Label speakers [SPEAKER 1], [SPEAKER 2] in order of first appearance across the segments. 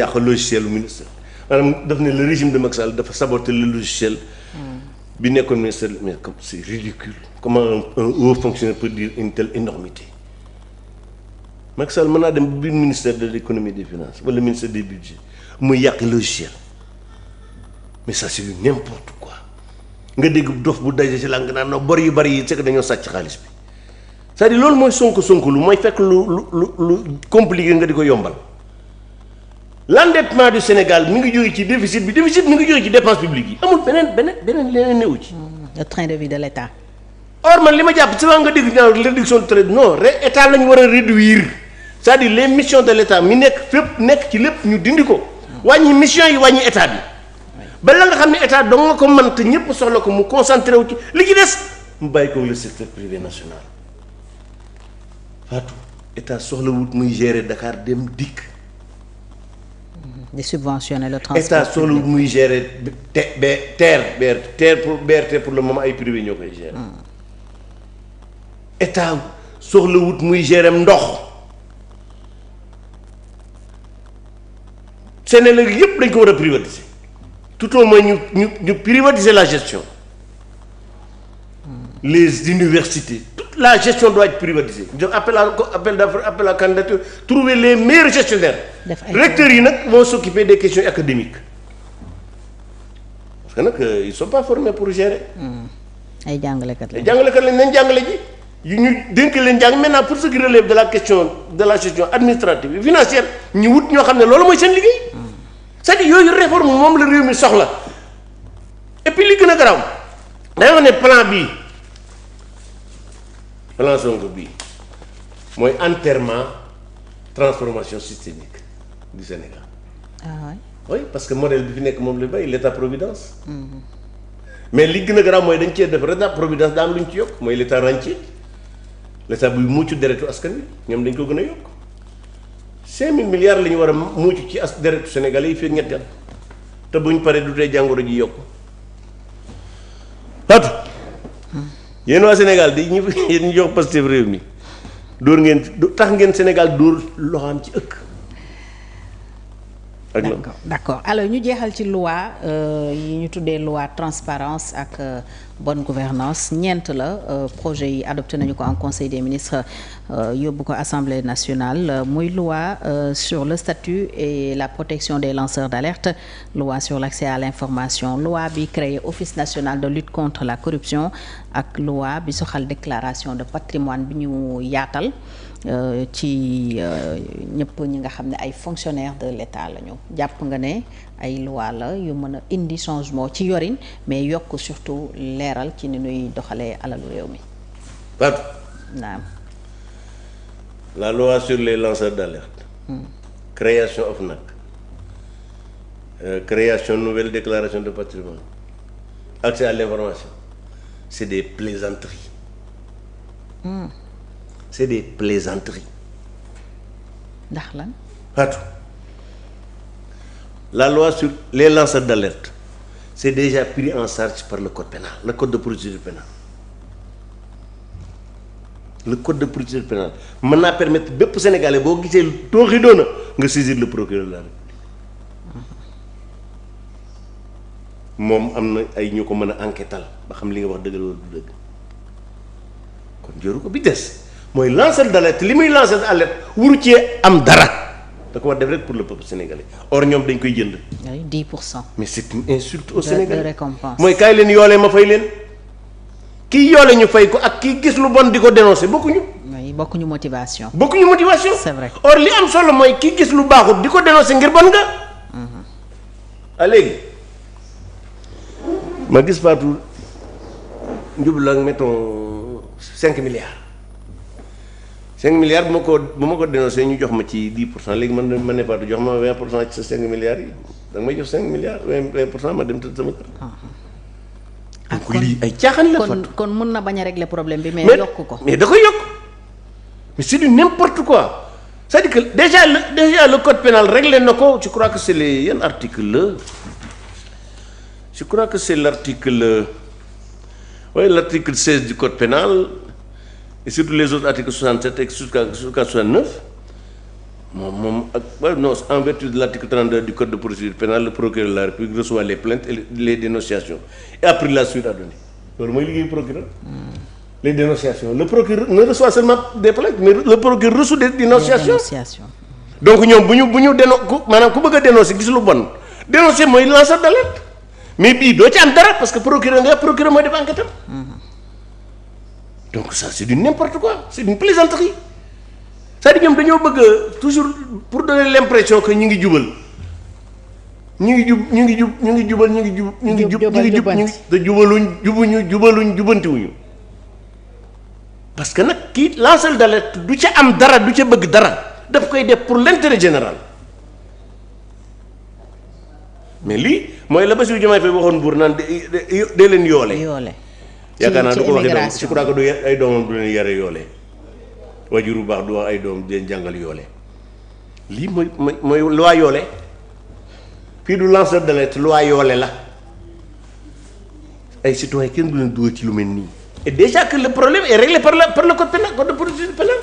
[SPEAKER 1] yàq logiciel ministère maanaam daf ne le régime de Macky Sall dafa saboter le logiciel bi nekkoon ministère mais comme c'est ridicule comment un haut fonctionnaire peut dire une telle énormité Macky Sall mën naa dem biir ministère de l'économie et des finances wala ministère des budgets muy yàq logiciel mais ça c'est du n'importe quoi nga dégg dof bu daje ci la nga naan no bor yu bari yi c'est que dañoo sàcc xaalis bi c'est-à-dire loolu mooy sonk lu mooy fekk lu compliqué nga di ko yombal l'endettement du Sénégal mi ngi jóge ci déficit mi ngi jóge ci dépense publique yi amul beneen leneen néew ci.
[SPEAKER 2] le train de vie de l'État.
[SPEAKER 1] or man li ma jàpp souvent nga dégg ñaaw réduction de traite non état la ñu war a réduire c'est-à-dire les missions de l'État mi nekk fépp nekk ci lépp ñu dindi ko wàññi mission yi wàññi état bi ba la nga xam ne état dong nga ko mën te ñëpp soxla ko mu concentré wu ci li ci des mu bàyyi ko le secteur privé national Fatou état soxla wut muy gérer Dakar dem dikk.
[SPEAKER 2] di subventionner le transport
[SPEAKER 1] état soxla wut muy gérer terre pour BRT pour le moment ay privé ñoo koy gérer. état soxla wut muy gérer ndox. Sénégal yëpp dañ ko war a privatiser tout au moins ñu privatiser la gestion les universités toute la gestion doit être privatisée je appelle à candidature trouver les meilleurs gestionnaires recteurs yi nag vont s'occuper des questions académiques parce que nag ils sont pas formés pour gérer
[SPEAKER 2] ay jàngalekat lañ
[SPEAKER 1] nañ jàngale ji yu ñu dénk leen jàng maintenant pour ce qui relève de la question de la gestion administrative et financière ñu wut ñoo xam ne loolu mooy seen liggéey c'est-à-dire yooyu réforme moom la réew mi soxla et puis li gën a garaaw day wax ne plan Sonko bii mooy enterrement transformation systémique du Sénégal. Oui parce que modèle bi fi nekk moom la bàyyi l'état providence. mais li gën a garaaw mooy dañ cee def l'état providence daa am lu ñu ci yokk mooy l'état rentier l'état buy mucc deretu askan wi ñoom dañ ko gën a yokk 5000 milliards la ñu war a mucc ci deretu Sénégalais yi fii ñetti at te buñ paree du tee jàngoro ji yokk Fatou yéen waa Sénégal di ñu jox Pastef réew mi dóor ngeen tax ngeen Sénégal dóor loxoom ci ëkk.
[SPEAKER 2] d'accord alors ñu jeexal ci loi yi ñu tuddee loi transparence ak bonne gouvernance ñeent la projet yi adopté nañu ko en conseil des ministres yóbbu ko assemblée nationale muy loi sur le statut et la protection des lanceurs d'alerte loi sur l'accès à l'information loi bi créé office national de lutte contre la corruption ak loi bi soxal déclaration de patrimoine bi ñu yaatal ci ñëpp ñi nga xam ne ay fonctionnaires de l'État lañu jàpp nga ne ay loi la yu mën a indi changement ci yorin mais yokk surtout leeral ci ni ñuy doxalee alalu réew mi.
[SPEAKER 1] Fatou.
[SPEAKER 2] naam.
[SPEAKER 1] la loi sur les lanceurs d'alerte. création OFNAC. création nouvelle déclaration de patrimoine. accès à l'information. c'est des plaisanteries. c'est des plaisanteries.
[SPEAKER 2] ndax lan.
[SPEAKER 1] Fatou la loi sur les lanceurs d'alerte c'est déjà pris en charge par le code pénal le code de procédure pénale le code de procédure pénale mën naa permettre bépp Sénégalais boo gisee tooxi doona nga saisir le procureur de la République moom am na ay ñu ko mën a enquêtal ba xam li nga wax dëgg la wala du dëgg kon jëru ko bi des mooy lanceur d'alerte li muy lanceur d'alerte wuru cee am dara da ko war def rek pour le peuple sénégalais or ñoom dañ koy jënd.
[SPEAKER 2] oui 10%.
[SPEAKER 1] mais c'est une insulte au Sénégal
[SPEAKER 2] de récompense.
[SPEAKER 1] mooy kaay leen yoolee ma fay leen kii yoole ñu fay ko ak kii gis lu bon di ko dénoncer bokkuñu.
[SPEAKER 2] oui bokkuñu motivation.
[SPEAKER 1] bokkuñu motivation.
[SPEAKER 2] c'est vrai
[SPEAKER 1] or li am solo mooy kii gis lu baaxut di ko dénoncer ngir bon nga. a léegi ma gis partout njublu ak mettons 5 milliards. 5 milliards bu ma ko dénoncé ñu jox ma ci 10% léegi ma ne Fatou jox ma 20% ci sa 5 milliards yi da nga may jox 5 milliards 20% ma dem tëdd sama kër. donc lii ay caaxaan la Fatou
[SPEAKER 2] kon mën na bañ a régler problème bi. mais yokk ko
[SPEAKER 1] mais da koy yokk mais c'est du n'importe quoi c'est-à-dire que déjà le code pénal réglé na ko je crois que c'est les yan article la je crois que c'est l'article 16 du code pénal. Et surtout les autres articles 67 et jusqu'à 69 moom ak non en vertu de l'article 32 du code de procédure pénale le procureur de la République reçoit les plaintes et les dénonciations et a pris la suite à donner loolu mooy liggéeyu procureur. Les dénonciations le procureur ne reçoit seulement des plaintes mais le procureur reçoit des dénonciations. Donc ñoom bu ñu maanaam ku bëgg a dénoncer gis lu bon dénoncer mooy lanceur d'alerte mais bii doo ci am dara parce que procureur mooy def enquête am. Donc ça c'est du n'importe quoi c'est une plaisanterie. C'est-à-dire ñoom dañoo bëgg toujours pour donner l'impression que ñu ngi jubal te jubaluñ jubantiwuñu parce que nag kii lanceur d'alerte du ca am dara du ca bëgg dara daf koy def pour l'intérêt général mais lii mooy la Bassirou Diomaye Faye waxoon buur naan de leen yoole yaakaar naa du ko waxee doom je crois que du ay doomam du leen yare yoole waajur bu baax du wax ay doom di leen jàngal yoole lii mooy loi yoole fii du lanceur d'alerte loi yoole la ay citoyens kenn du leen dugal ci lu mel nii et déjà que le problème est réglé par le code pénal code de procédure pénale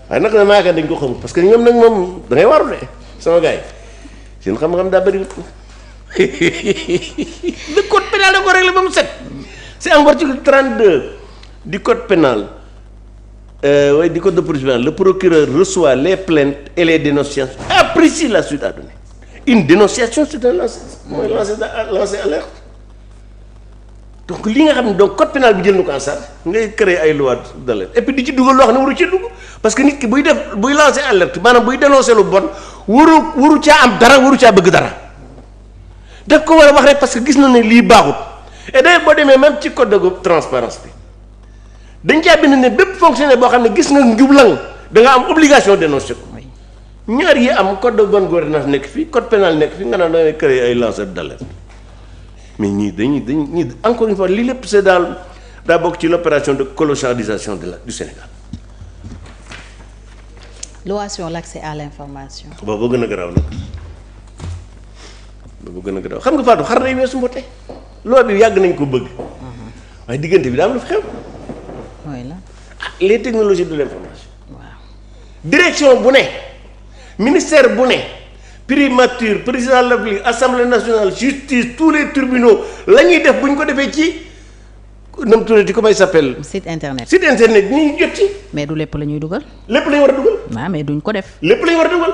[SPEAKER 1] waaye nag maa yaakaar dañ ko xamul parce que ñoom nag moom da ngay waru de sama gars yi seen xam-xam daa bëri le code pénal da ko réglé ba mu set c'est en article 32 du code pénal du code de procédure pénale le procureur reçoit les plaintes et les dénonciations apprécie la suite à donner une dénonciation c'est un lancer alerte donc li nga xam ne donc code pénal bi jël na ko en charge ngay créer ay loi d'alerte et puis di ci dugal loo xam ne waru ci dugg parce que nit ki buy lancer alerte maanaam buy dénoncer lu bon waru caa am dara waru caa bëgg dara daf ko war a wax rek parce que gis na ne lii baaxut et d'ailleurs boo demee même ci code de transparence bi dañ caa bind ne bépp fonctionnaire boo xam ne gis nga njublang da nga am obligation dénoncer ko ñaar yi am code de bonne gouvernance nekk fii code pénal nekk fii nga naan da ngay créer ay lanceur d'alerte mais ñii dañuy encore une fois lii lépp c'est daa bokk ci l'opération de colossalisation du Sénégal.
[SPEAKER 2] loi sur l'accès à l'information.
[SPEAKER 1] boobu gën a garaaw nag boobu gën a garaaw xam nga Fatou xar day weesu mbote loi bi yàgg nañ ko bëgg. waaye diggante bi daa am lu fi xew.
[SPEAKER 2] mooy la.
[SPEAKER 1] les technologies de l'information.
[SPEAKER 2] waaw.
[SPEAKER 1] direction bu ne ministère bu ne. primature président de la République assemblée nationale justice tous les tribunaux la ñuy def bu ñu ko defee ci nam tuddati comment il s'appelle
[SPEAKER 2] site internet
[SPEAKER 1] ñi jot ci.
[SPEAKER 2] mais du lépp la ñuy dugal.
[SPEAKER 1] lépp la ñu war a dugal.
[SPEAKER 2] waaw mais duñ ko def.
[SPEAKER 1] lépp la ñu war a dugal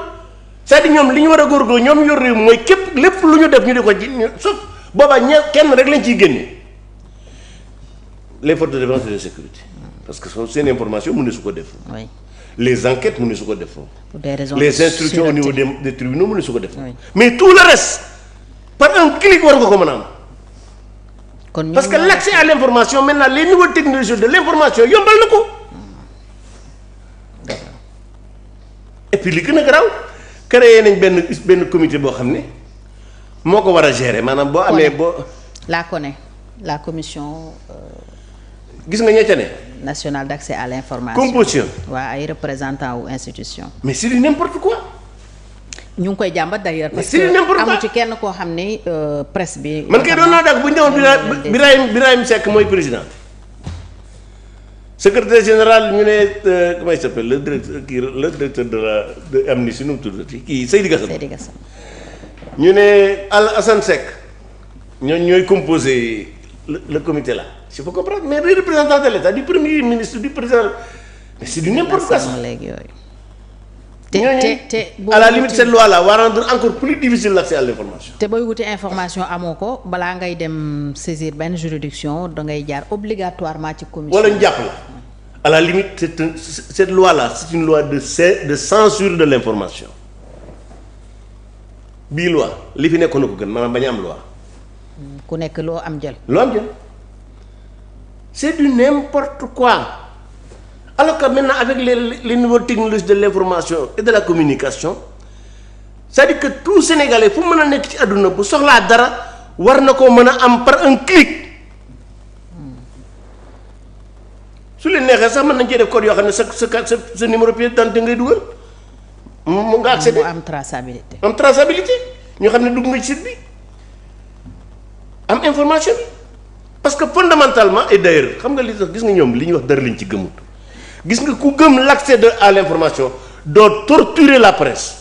[SPEAKER 1] c'est-à-dire ñoom li ñu war a góorgóorlu ñoom yor réew mooy képp lépp lu ñu def ñu di ko ji sauf boobaa kenn rek lañ ciy génne les forces de défense et de sécurité parce que seen information mu ne su ko def.
[SPEAKER 2] oui.
[SPEAKER 1] Les enquêtes mu ne su ko def foofu.
[SPEAKER 2] pour des raisons
[SPEAKER 1] les instructions au niveau des tribunaux mu ne su ko def.
[SPEAKER 2] Oui.
[SPEAKER 1] Mais tout le reste par un clic war nga ko mën a am.
[SPEAKER 2] kon
[SPEAKER 1] parce que l'accès à l'information maintenant les nouvelles technologies de l'information yombal na ko. Et puis li gën a garaaw créé nañ benn comité boo xam ne moo ko war a gérer maanaam boo amee
[SPEAKER 2] la CONE la commission.
[SPEAKER 1] gis nga ña ca ne.
[SPEAKER 2] national d'accès à l'information.
[SPEAKER 1] composition.
[SPEAKER 2] waa ay représentants wu institution.
[SPEAKER 1] mais c'est du n'importe quoi.
[SPEAKER 2] ñu ngi koy jàmbat d'ailleurs. parce
[SPEAKER 1] c'est du n'importe quoi
[SPEAKER 2] amu ci kenn koo xam ni presse bi.
[SPEAKER 1] man kay doon naa dàgg bu ñu demoon Birahim Seck mooy président. secrétaire général ñu ne comment il s'appelle le directeur de Amnesty nu mu tuddati kii Seydi Gassama. ñu ne Assane Seck ñooy composé le comité là. je peux comprendre mais les représentants de l'État du premier ministre du président mais c'est du n'importe quoi. à la limite cette loi là va rendre encore plus difficile l'accès à l'information.
[SPEAKER 2] te booy wuti information amoo ko balaa ngay dem saisir benn juridiction da ngay jaar obligatoirement ci commission.
[SPEAKER 1] wala ñu jàpp la à la limite cette loi là c'est une loi de censure de l'information bii loi li fi nekkoon na ko gën maanaam bañ a am loi.
[SPEAKER 2] ku nekk loo am jël.
[SPEAKER 1] C'est du n'importe quoi alors que maintenant avec les nouvelles technologies de l'information et de la communication c'est-à-dire que tout Sénégalais fu mën a nekk ci àdduna bu soxlaa dara war na koo mën a am par un clic su leen neexee sax mën nañ cee def code yoo xam ne sa numéro pièce d'identité ngay dugal mu nga accéder
[SPEAKER 2] mu am traçabilité.
[SPEAKER 1] ñu xam ne dugg nga ci site bi am information bi. parce que fondamentalement et d'ailleurs xam nga li tax gis nga ñoom li ñuy wax dara lañ ci gëmut gis nga ku gëm l'accès à l'information doo torturer la presse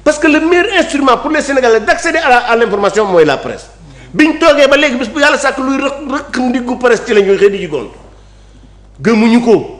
[SPEAKER 1] parce que le meilleur instrument pour les Sénégalais d'accéder à l'information mooy la presse biñ toogee ba léegi bis bu yàlla sàkk luy rëq ndiggu presse ci la ñuy xëy di ci gont gëmuñu ko